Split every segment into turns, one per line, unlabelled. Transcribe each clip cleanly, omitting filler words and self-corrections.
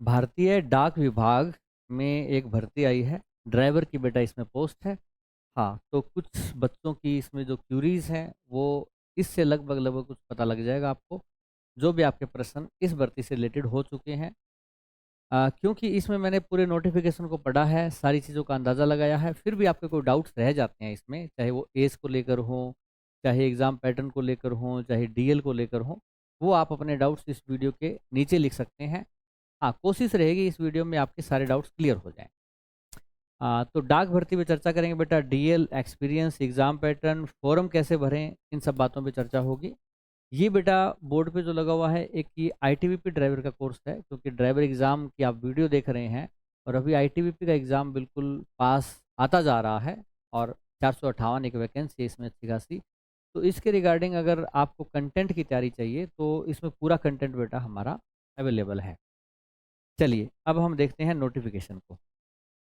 भारतीय डाक विभाग में एक भर्ती आई है, ड्राइवर की बेटा इसमें पोस्ट है। हाँ, तो कुछ बच्चों की इसमें जो क्यूरीज हैं वो इससे लगभग लगभग कुछ पता लग जाएगा आपको। जो भी आपके प्रश्न इस भर्ती से रिलेटेड हो चुके हैं, क्योंकि इसमें मैंने पूरे नोटिफिकेशन को पढ़ा है, सारी चीज़ों का अंदाज़ा लगाया है, फिर भी आपके कोई डाउट्स रह जाते हैं इसमें, चाहे वो एज को लेकर हो, चाहे एग्ज़ाम पैटर्न को लेकर हो, चाहे डीएल को लेकर हो, वो आप अपने डाउट्स इस वीडियो के नीचे लिख सकते हैं। हाँ, कोशिश रहेगी इस वीडियो में आपके सारे डाउट्स क्लियर हो जाएँ। तो डाक भर्ती पे चर्चा करेंगे बेटा, DL, experience, exam pattern, form कैसे भरें, इन सब बातों पे चर्चा होगी। ये बेटा बोर्ड पे जो लगा हुआ है, एक ये आईटीबीपी ड्राइवर का कोर्स है, क्योंकि ड्राइवर एग्ज़ाम की आप वीडियो देख रहे हैं और अभी आईटीबीपी का एग्ज़ाम बिल्कुल पास आता जा रहा है और 458 एक वैकेंसी है इसमें अच्छी खासी। तो इसके रिगार्डिंग अगर आपको कंटेंट की तैयारी चाहिए तो इसमें पूरा कंटेंट बेटा हमारा अवेलेबल है। चलिए अब हम देखते हैं नोटिफिकेशन को।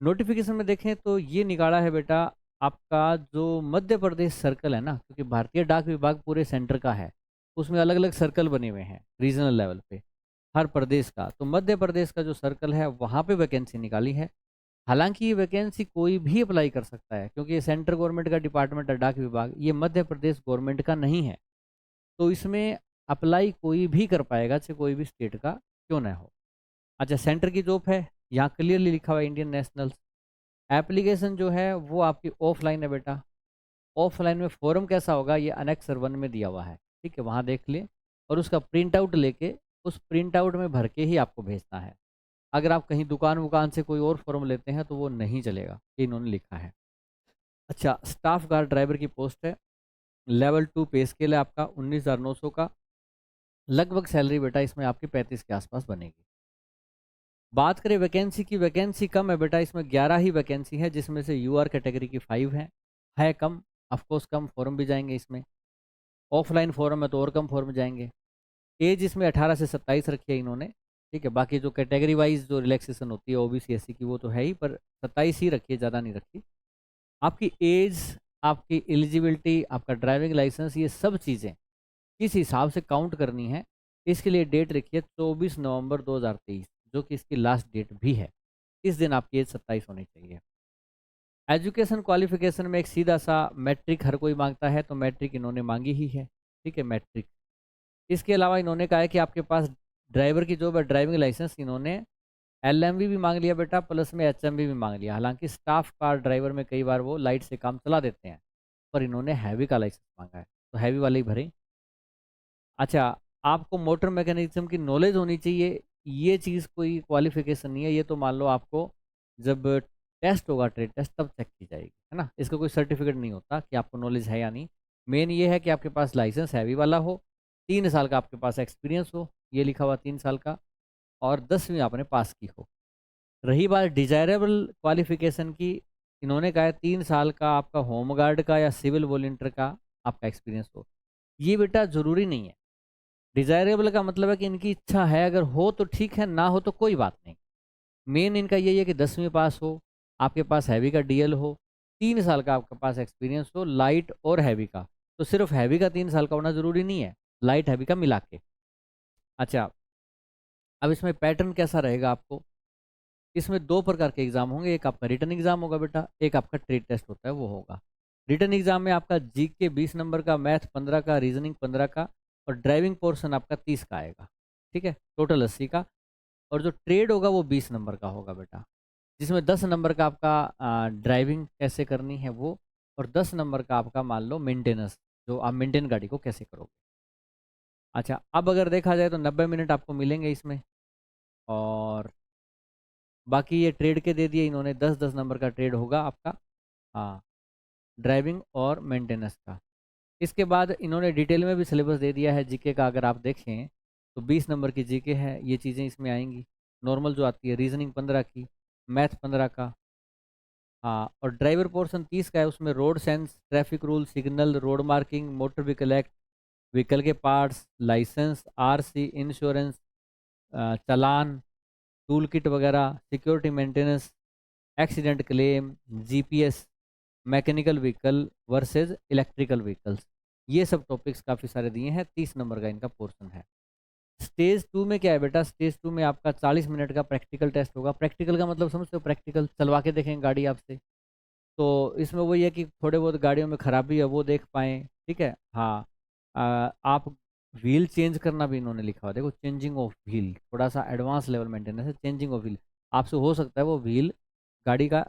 नोटिफिकेशन में देखें तो ये निकाला है बेटा आपका जो मध्य प्रदेश सर्कल है ना, क्योंकि भारतीय डाक विभाग पूरे सेंटर का है, उसमें अलग अलग सर्कल बने हुए हैं रीजनल लेवल पे हर प्रदेश का। तो मध्य प्रदेश का जो सर्कल है वहाँ पे वैकेंसी निकाली है। हालांकि ये वैकेंसी कोई भी अप्लाई कर सकता है, क्योंकि ये सेंट्रल गवर्नमेंट का डिपार्टमेंट है डाक विभाग, ये मध्य प्रदेश गवर्नमेंट का नहीं है। तो इसमें अप्लाई कोई भी कर पाएगा, चाहे कोई भी स्टेट का क्यों ना हो। अच्छा, सेंटर की जॉब है, यहाँ क्लियरली लिखा हुआ है इंडियन नेशनल। एप्लीकेशन जो है वो आपकी ऑफलाइन है बेटा। ऑफलाइन में फॉर्म कैसा होगा ये अनेक्सर 1 में दिया हुआ है, ठीक है, वहाँ देख लें और उसका प्रिंट आउट लेके उस प्रिंट आउट में भर के ही आपको भेजना है। अगर आप कहीं दुकान वुकान से कोई और फॉर्म लेते हैं तो वो नहीं चलेगा, ये इन्होंने लिखा है। अच्छा, स्टाफ गार्ड ड्राइवर की पोस्ट है, लेवल 2 पे स्केल है आपका 19,900 का। लगभग सैलरी बेटा इसमें आपकी 35 के आसपास बनेगी। बात करें वैकेंसी की, वैकेंसी कम है बेटा, इसमें 11 ही वैकेंसी है, जिसमें से यूआर कैटेगरी की 5 है कम। ऑफकोर्स कम फॉर्म भी जाएंगे इसमें, ऑफलाइन फॉर्म है तो और कम फॉर्म जाएंगे। एज इसमें 18 से 27 रखी है इन्होंने, ठीक है। बाकी जो कैटेगरी वाइज जो रिलैक्सेशन होती है ओबीसी एससी की वो तो है ही, पर 27 ही रखी है, ज़्यादा नहीं रखी। आपकी एज, आपकी एलिजिबिलिटी, आपका ड्राइविंग लाइसेंस, ये सब चीज़ें किस हिसाब से काउंट करनी है, इसके लिए डेट रखिए 24 नवंबर 2023, जो कि इसकी लास्ट डेट भी है। इस दिन आपकी एज 27 होनी चाहिए। एजुकेशन क्वालिफिकेशन में एक सीधा सा मैट्रिक हर कोई मांगता है, तो मैट्रिक इन्होंने मांगी ही है, ठीक है, मैट्रिक। इसके अलावा इन्होंने कहा है कि आपके पास ड्राइवर की जो है ड्राइविंग लाइसेंस, इन्होंने एलएमवी भी मांग लिया बेटा, प्लस में एचएमवी भी मांग लिया। हालांकि स्टाफ कार ड्राइवर में कई बार वो लाइट से काम चला देते हैं, पर इन्होंने हैवी का लाइसेंस मांगा है, तो हैवी वाले ही भरें। अच्छा, आपको मोटर मैकेनिज्म की नॉलेज होनी चाहिए, ये चीज़ कोई क्वालिफिकेशन नहीं है, ये तो मान लो आपको जब टेस्ट होगा, ट्रेड टेस्ट, तब चेक की जाएगी, है ना। इसका कोई सर्टिफिकेट नहीं होता कि आपको नॉलेज है या नहीं। मेन ये है कि आपके पास लाइसेंस हैवी वाला हो, 3 साल का आपके पास एक्सपीरियंस हो, ये लिखा हुआ 3 साल का, और 10वीं आपने पास की हो। रही बात डिजायरेबल क्वालिफिकेशन की, इन्होंने कहा है 3 साल का आपका होमगार्ड का या सिविल वॉलंटियर का आपका एक्सपीरियंस हो। ये बेटा ज़रूरी नहीं है। डिजायरेबल का मतलब है कि इनकी इच्छा है, अगर हो तो ठीक है, ना हो तो कोई बात नहीं। मेन इनका यही है कि 10वीं पास हो, आपके पास हैवी का डीएल हो, 3 साल का आपके पास एक्सपीरियंस हो, लाइट और हैवी का। तो सिर्फ हैवी का 3 साल का होना ज़रूरी नहीं है, लाइट हैवी का मिला के। अच्छा, अब इसमें पैटर्न कैसा रहेगा आपको, इसमें 2 प्रकार के एग्जाम होंगे, एक आपका रिटर्न एग्जाम होगा बेटा, एक आपका ट्रेड टेस्ट होता है वो होगा। रिटर्न एग्जाम में आपका जीके 20 नंबर का, मैथ 15 का, रीजनिंग 15 का, और ड्राइविंग पोर्शन आपका 30 का आएगा, ठीक है, टोटल 80 का। और जो ट्रेड होगा वो 20 नंबर का होगा बेटा, जिसमें 10 नंबर का आपका ड्राइविंग कैसे करनी है वो, और 10 नंबर का आपका मान लो मेंटेनेंस, जो आप मेंटेन गाड़ी को कैसे करोगे। अच्छा, अब अगर देखा जाए तो 90 मिनट आपको मिलेंगे इसमें, और बाकी ये ट्रेड के दे दिए इन्होंने, 10-10 नंबर का ट्रेड होगा आपका, हाँ, ड्राइविंग और मेंटेनेंस का। इसके बाद इन्होंने डिटेल में भी सिलेबस दे दिया है जीके का, अगर आप देखें तो 20 नंबर की जीके है, ये चीज़ें इसमें आएंगी। नॉर्मल जो आती है, रीजनिंग 15 की, मैथ 15 का, हाँ, और ड्राइवर पोर्शन 30 का है, उसमें road sense, traffic rule, signal, road marking, motor vehicle act, vehicle के पार्ट्स, लाइसेंस, आरसी, इंश्योरेंस, चालान, टूल किट वगैरह, security maintenance, accident claim, GPS, mechanical vehicle versus electrical vehicles, ये सब टॉपिक्स काफ़ी सारे दिए हैं। 30 नंबर का इनका पोर्शन है। स्टेज 2 में क्या है बेटा, स्टेज 2 में आपका 40 मिनट का प्रैक्टिकल टेस्ट होगा। प्रैक्टिकल का मतलब समझते हो, प्रैक्टिकल चलवा के देखेंगे गाड़ी आपसे। तो इसमें वही है कि थोड़े बहुत गाड़ियों में खराबी है वो देख पाएँ, ठीक है। हाँ, आप व्हील चेंज करना भी इन्होंने लिखा हुआ, देखो चेंजिंग ऑफ व्हील, थोड़ा सा एडवांस लेवल मेंटेनेंस है, चेंजिंग ऑफ व्हील। आपसे हो सकता है वो व्हील गाड़ी का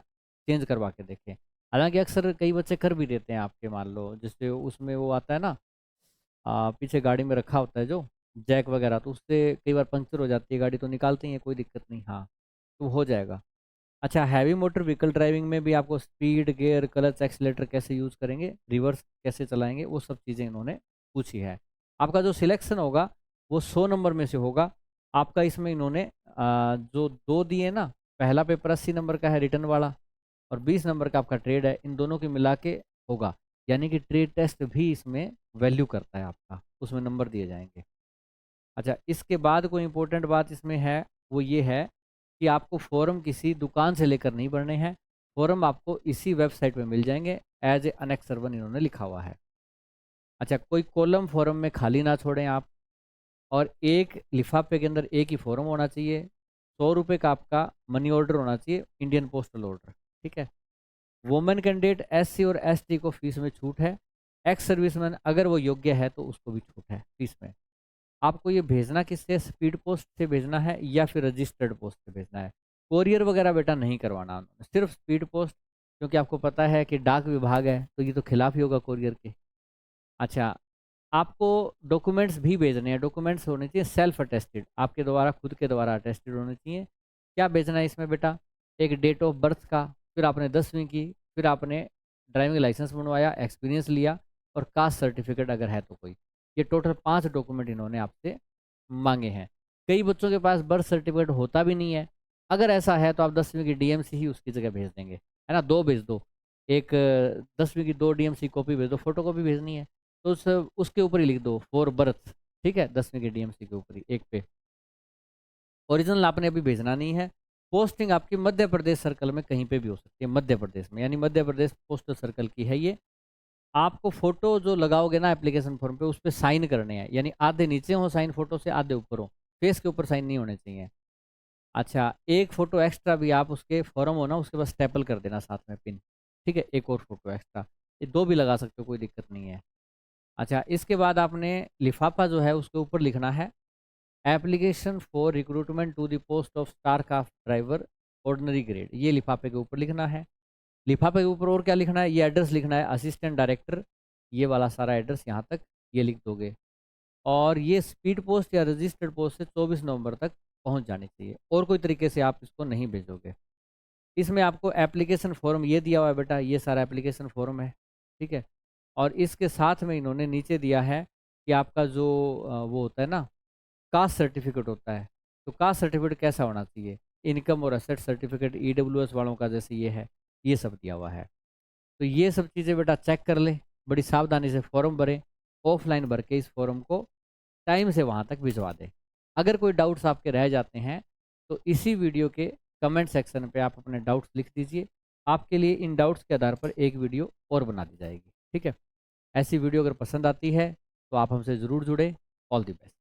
चेंज करवा के देखें। हालांकि अक्सर कई बच्चे कर भी देते हैं आपके, मान लो जैसे उसमें वो आता है ना, पीछे गाड़ी में रखा होता है जो जैक वगैरह, तो उससे कई बार पंक्चर हो जाती है गाड़ी, तो निकालते ही है, कोई दिक्कत नहीं। हाँ, तो हो जाएगा। अच्छा, हैवी मोटर व्हीकल ड्राइविंग में भी आपको स्पीड, गियर, क्लच, एक्सीलेटर कैसे यूज करेंगे, रिवर्स कैसे चलाएंगे, वो सब चीज़ें इन्होंने पूछी है। आपका जो सिलेक्शन होगा वो 100 नंबर में से होगा। आपका इसमें इन्होंने जो दो दिए ना, पहला पेपर 80 नंबर का है रिटर्न वाला, और 20 नंबर का आपका ट्रेड है, इन दोनों की मिला के होगा। यानी कि ट्रेड टेस्ट भी इसमें वैल्यू करता है आपका, उसमें नंबर दिए जाएंगे। अच्छा, इसके बाद कोई इंपॉर्टेंट बात इसमें है, वो ये है कि आपको फॉर्म किसी दुकान से लेकर नहीं भरने हैं। फॉर्म आपको इसी वेबसाइट पे मिल जाएंगे, एज ए अनेक्सर 1 इन्होंने लिखा हुआ है। अच्छा, कोई कॉलम फॉर्म में खाली ना छोड़ें आप, और एक लिफाफे के अंदर एक ही फॉर्म होना चाहिए। 100 रुपये का आपका मनी ऑर्डर होना चाहिए, इंडियन पोस्टल ऑर्डर, ठीक है। वुमेन कैंडिडेट, SC और ST को फीस में छूट है। एक्स सर्विसमैन अगर वो योग्य है तो उसको भी छूट है फीस में। आपको ये भेजना किससे, स्पीड पोस्ट से भेजना है या फिर रजिस्टर्ड पोस्ट से भेजना है। कोरियर वगैरह बेटा नहीं करवाना उन्होंने, सिर्फ स्पीड पोस्ट, क्योंकि आपको पता है कि डाक विभाग है तो ये तो खिलाफ ही होगा कोरियर के। अच्छा, आपको डॉक्यूमेंट्स भी भेजने हैं। डॉक्यूमेंट्स होने चाहिए सेल्फ अटेस्टेड, आपके द्वारा, खुद के द्वारा अटेस्टेड होने चाहिए। क्या भेजना है इसमें बेटा, एक डेट ऑफ बर्थ का, फिर आपने 10वीं की, फिर आपने ड्राइविंग लाइसेंस बनवाया, एक्सपीरियंस लिया, और कास्ट सर्टिफिकेट अगर है तो कोई। ये टोटल 5 डॉक्यूमेंट इन्होंने आपसे मांगे हैं। कई बच्चों के पास बर्थ सर्टिफिकेट होता भी नहीं है। अगर ऐसा है तो आप 10वीं की DMC ही उसकी जगह भेज देंगे, है ना, 2 भेज दो। एक 10वीं की 2 DMC कॉपी भेज दो, फोटो कॉपी भेजनी है तो उसके ऊपर ही लिख दो फॉर बर्थ, ठीक है, 10वीं की DMC के ऊपर ही एक पे। ओरिजिनल आपने अभी भेजना नहीं है। पोस्टिंग आपकी मध्य प्रदेश सर्कल में कहीं पे भी हो सकती है, मध्य प्रदेश में, यानी मध्य प्रदेश पोस्टल सर्कल की है ये। आपको फोटो जो लगाओगे ना एप्लीकेशन फॉर्म पे, उस पर साइन करने हैं, यानी आधे नीचे हो साइन फोटो से, आधे ऊपर हो, फेस के ऊपर साइन नहीं होने चाहिए। अच्छा, एक फोटो एक्स्ट्रा भी आप उसके फॉर्म हो ना उसके बाद स्टेपल कर देना साथ में पिन, ठीक है, एक और फोटो एक्स्ट्रा। ये 2 भी लगा सकते हो, कोई दिक्कत नहीं है। अच्छा, इसके बाद आपने लिफाफा जो है उसके ऊपर लिखना है, application for recruitment to the post of staff car driver ordinary grade, ये लिफाफे के ऊपर लिखना है। लिफाफे के ऊपर और क्या लिखना है, ये एड्रेस लिखना है, असिस्टेंट डायरेक्टर, ये वाला सारा एड्रेस यहाँ तक ये लिख दोगे। और ये स्पीड पोस्ट या रजिस्टर्ड पोस्ट से 24 नवंबर तक पहुँच जानी चाहिए, और कोई तरीके से आप इसको नहीं भेजोगे। इसमें आपको एप्लीकेशन फॉर्म ये दिया हुआ है बेटा, ये सारा एप्लीकेशन फॉर्म है, ठीक है। और इसके साथ में इन्होंने नीचे दिया है कि आपका जो वो होता है ना, कास्ट सर्टिफिकेट होता है, तो कास्ट सर्टिफिकेट कैसा होना चाहिए, इनकम और असेट सर्टिफिकेट EWS वालों का जैसे ये है, ये सब दिया हुआ है। तो ये सब चीज़ें बेटा चेक कर ले, बड़ी सावधानी से फॉर्म भरें, ऑफलाइन भर के इस फॉर्म को टाइम से वहाँ तक भिजवा दें। अगर कोई डाउट्स आपके रह जाते हैं तो इसी वीडियो के कमेंट सेक्शन पे आप अपने डाउट्स लिख दीजिए, आपके लिए इन डाउट्स के आधार पर एक वीडियो और बना दी जाएगी, ठीक है। ऐसी वीडियो अगर पसंद आती है तो आप हमसे ज़रूर जुड़ें। All the best.